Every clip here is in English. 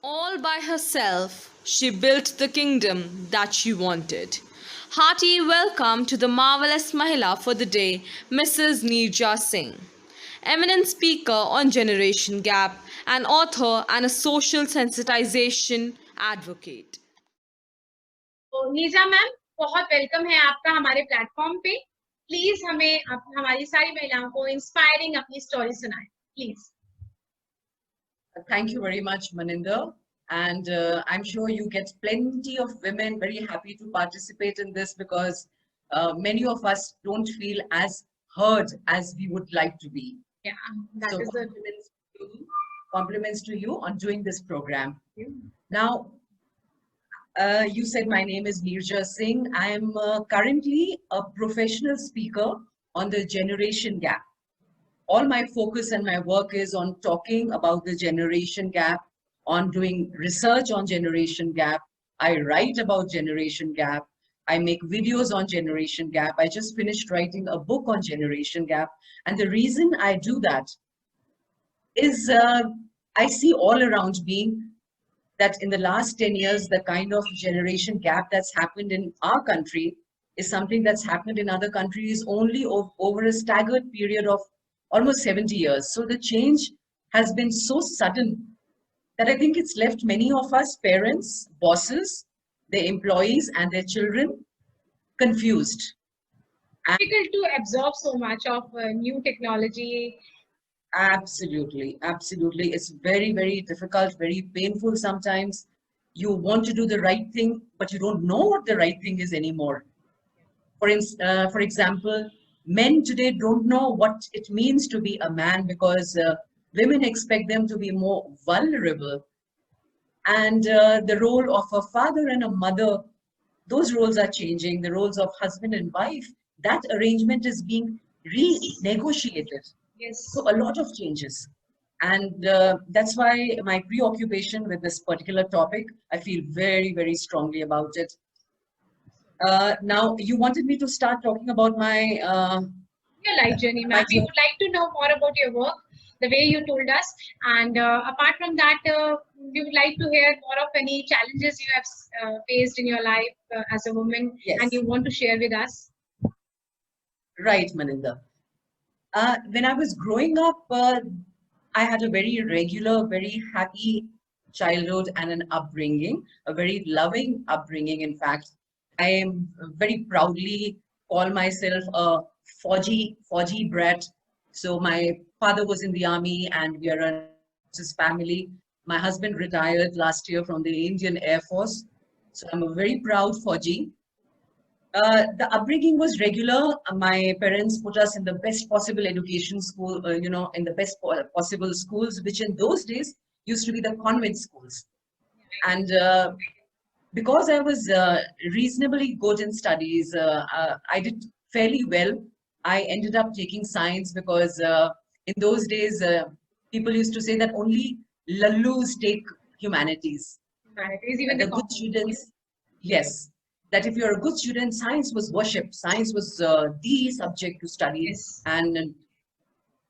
All by herself, she built the kingdom that she wanted. Hearty welcome to the marvelous Mahila for the day, Mrs. Neerja Singh. Eminent speaker on generation gap, an author and a social sensitization advocate. तो नीजा ma'am बहुत welcome है आपका हमारे platform पे। Please हमारी सारी महिलाओं को इंस्पायरिंग अपनी स्टोरी सुनाएं please. Thank you very much, Maninder. And I'm sure you get plenty of women very happy to participate in this because many of us don't feel as heard as we would like to be. Yeah, that So is the compliments to you on doing this program. Now, you said my name is Neerja Singh. I am currently a professional speaker on the generation gap. All my focus and my work is on talking about the generation gap, on doing research on generation gap. I write about generation gap. I make videos on generation gap. I just finished writing a book on generation gap. And the reason I do that is I see all around me that in the last 10 years, the kind of generation gap that's happened in our country is something that's happened in other countries only over a staggered period of almost 70 years. So the change has been so sudden that I think it's left many of us, parents, bosses, their employees and their children confused. difficult to absorb so much of new technology. Absolutely, absolutely. It's very, very difficult, very painful sometimes. You want to do the right thing, but you don't know what the right thing is anymore. For example, men today don't know what it means to be a man because women expect them to be more vulnerable. And the role of a father and a mother, those roles are changing. The roles of husband and wife, that arrangement is being renegotiated. Yes. So a lot of changes. And that's why my preoccupation with this particular topic, I feel very, very strongly about it. Now, you wanted me to start talking about my Your life journey, ma'am. We would like to know more about your work, the way you told us. And apart from that, we would like to hear more of any challenges you have faced in your life as a woman. Yes. And you want to share with us. Right, Maninder. When I was growing up, I had a very regular, very happy childhood and an upbringing, a very loving upbringing. In fact, I am very proudly call myself a Fauji brat. So my father was in the army and we are a family. My husband retired last year from the Indian Air Force. So I'm a very proud Fauji. The upbringing was regular. My parents put us in the best possible education school, in the best possible schools, which in those days used to be the convent schools. And because I was reasonably good in studies, I did fairly well. I ended up taking science because in those days, people used to say that only lallus take humanities. Humanities, even The good students, yes. That if you're a good student, science was worshipped. Science was the subject to study. Yes. And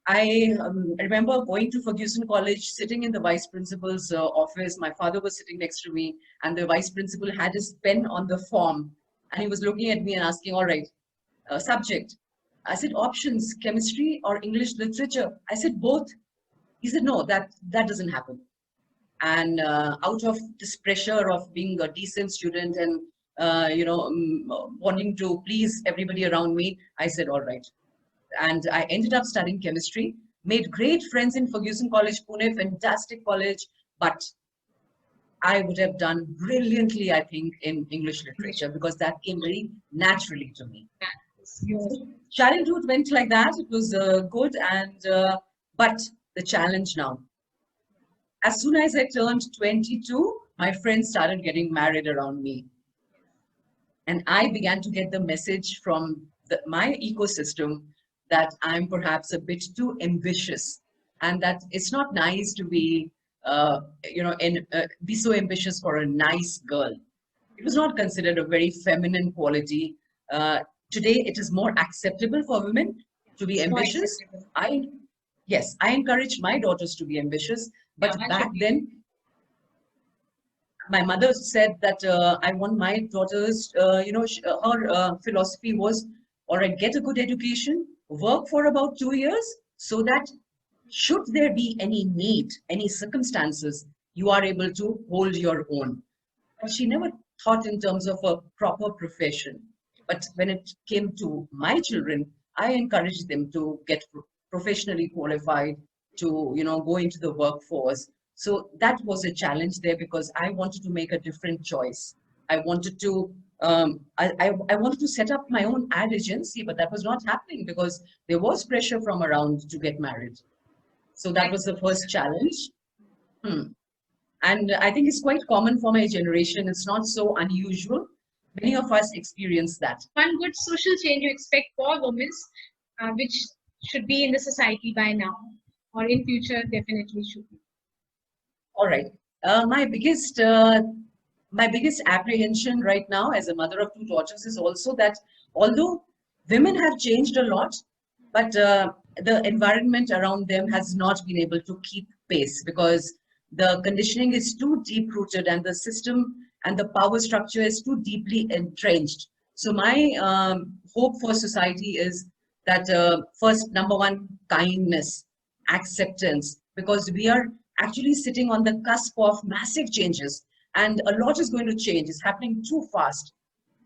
I remember going to Ferguson College, sitting in the vice principal's office. My father was sitting next to me, and the vice principal had his pen on the form, and he was looking at me and asking, "All right, subject." I said, "Options, chemistry or English literature?" I said, "Both." He said, "No, that doesn't happen." And out of this pressure of being a decent student and wanting to please everybody around me, I said, all right. And I ended up studying chemistry, made great friends in Ferguson College, Pune, fantastic college, but I would have done brilliantly, I think, in English literature because that came very naturally to me. So childhood went like that. It was good, and but the challenge now. As soon as I turned 22, my friends started getting married around me. And I began to get the message from my ecosystem that I'm perhaps a bit too ambitious and that it's not nice to be, be so ambitious for a nice girl. It was not considered a very feminine quality. Today, it is more acceptable for women to be ambitious. Yes, I encouraged my daughters to be ambitious, but back then, my mother said that I want my daughters, her philosophy was, all right, get a good education, work for about 2 years, so that should there be any need, any circumstances, you are able to hold your own. But she never thought in terms of a proper profession. But when it came to my children, I encouraged them to get professionally qualified, to go into the workforce. So that was a challenge there because I wanted to make a different choice. I wanted to I wanted to set up my own ad agency, but that was not happening because there was pressure from around to get married. So that was the first challenge. Hmm. And I think it's quite common for my generation. It's not so unusual. Many of us experience that. One good social change you expect for women, which should be in the society by now, or in future definitely should be. All right. My biggest apprehension right now as a mother of two daughters is also that although women have changed a lot, but the environment around them has not been able to keep pace because the conditioning is too deep rooted and the system and the power structure is too deeply entrenched. So my hope for society is that first, number one, kindness, acceptance, because we are actually sitting on the cusp of massive changes and a lot is going to change. It's happening too fast.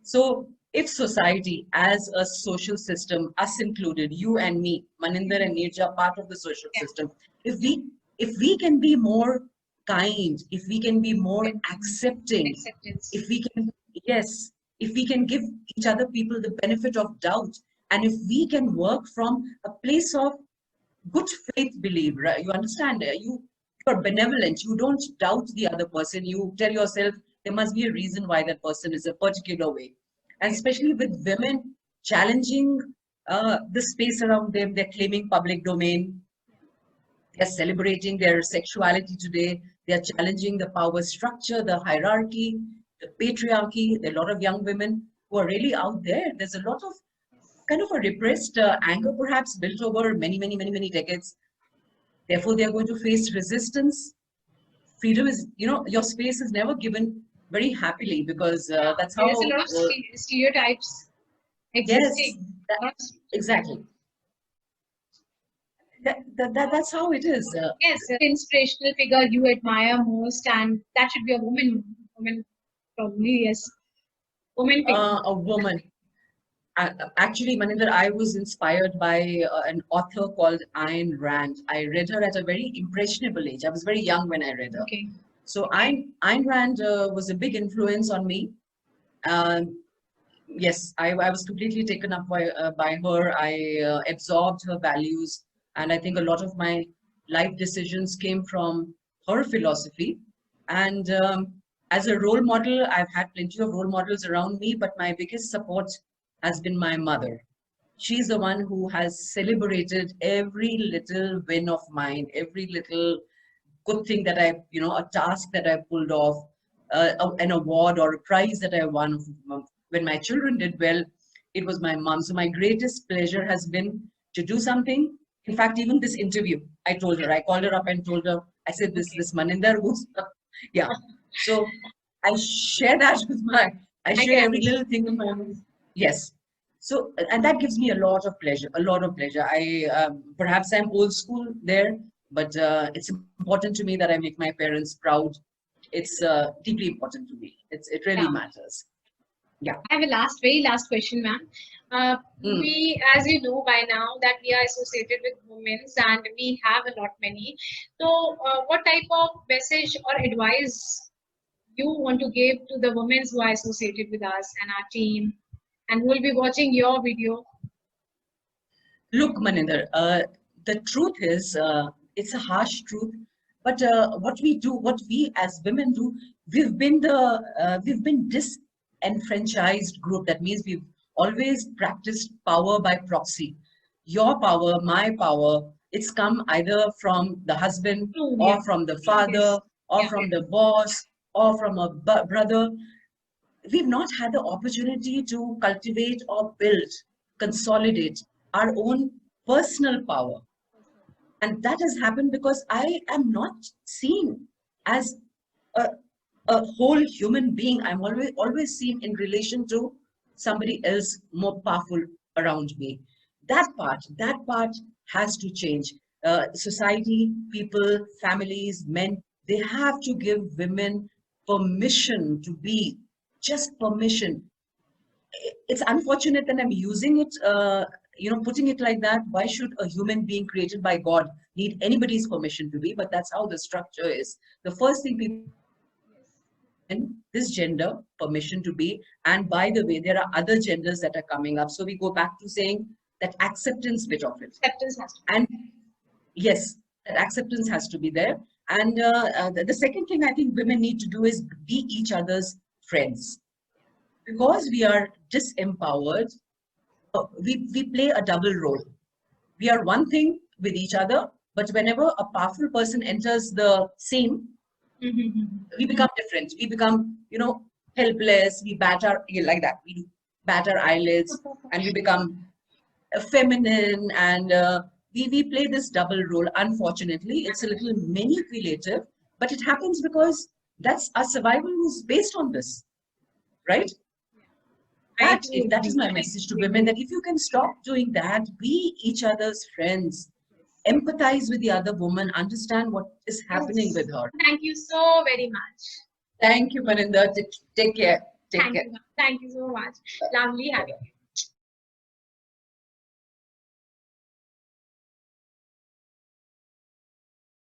So if society as a social system, us included, you and me, Maninder and Neerja, part of the social system, if we can be more kind, if we can be more accepting, Acceptance. if we can, yes, if we can give each other people the benefit of doubt, and if we can work from a place of good faith belief, right? You understand? You're benevolent. You don't doubt the other person. You tell yourself there must be a reason why that person is a particular way. And especially with women challenging the space around them, they're claiming public domain. They're celebrating their sexuality today. They're challenging the power structure, the hierarchy, the patriarchy. There are a lot of young women who are really out there. There's a lot of kind of a repressed anger perhaps built over many decades. Therefore, they are going to face resistance. Freedom is, your space is never given very happily because that's how. There's a lot of stereotypes Yes, existing. that, exactly. That's how it is. Yes, an inspirational figure you admire most, and that should be a woman. Woman, probably yes. Woman figure. A woman. Actually, Maninder, I was inspired by an author called Ayn Rand. I read her at a very impressionable age. I was very young when I read her. Okay. So Ayn Rand was a big influence on me. Yes, I was completely taken up by her. I absorbed her values, and I think a lot of my life decisions came from her philosophy. And as a role model, I've had plenty of role models around me, but my biggest support has been my mother. She's the one who has celebrated every little win of mine, every little good thing that a task that I pulled off, an award or a prize that I won. When my children did well, it was my mom. So my greatest pleasure has been to do something. In fact, even this interview, I called her up and told her, I said, this Maninder who's, yeah. So I share that with I share every little thing in my own. Yes. So, and that gives me a lot of pleasure, perhaps I'm old school there, but it's important to me that I make my parents proud. It's deeply important to me. It really matters. Yeah. I have a very last question, ma'am. We, as you know by now, that we are associated with women and we have a lot many. So, what type of message or advice you want to give to the women who are associated with us and our team, and who will be watching your video? Look, Maninder, the truth is, it's a harsh truth, but what we as women do, we've been disenfranchised group. That means we've always practiced power by proxy. Your power, my power, it's come either from the husband or from the father or from the boss or from a brother. We've not had the opportunity to cultivate or build, consolidate our own personal power. And that has happened because I am not seen as a a whole human being. I'm always seen in relation to somebody else more powerful around me. That part has to change. Society, people, families, men, they have to give women permission to be, just permission. It's unfortunate that I'm using it, putting it like that. Why should a human being created by God need anybody's permission to be? But that's how the structure is. The first thing people in this gender permission to be, and by the way, there are other genders that are coming up. So we go back to saying that acceptance bit of it. Acceptance has to And yes, that acceptance has to be there. And the second thing I think women need to do is be each other's friends. Because we are disempowered, we play a double role. We are one thing with each other, but whenever a powerful person enters the scene, be. we become different. We become, helpless. We bat our, like that. We bat our eyelids and we become feminine, and we play this double role. Unfortunately, it's a little manipulative, but it happens because that's our survival is based on this, right? That is my message to women, that if you can stop doing that, be each other's friends, empathize with the other woman, understand what is happening with her. Thank you so very much. Thank you, Maninder. Take care. Take Thank care. you. Thank you so much. Lovely having you.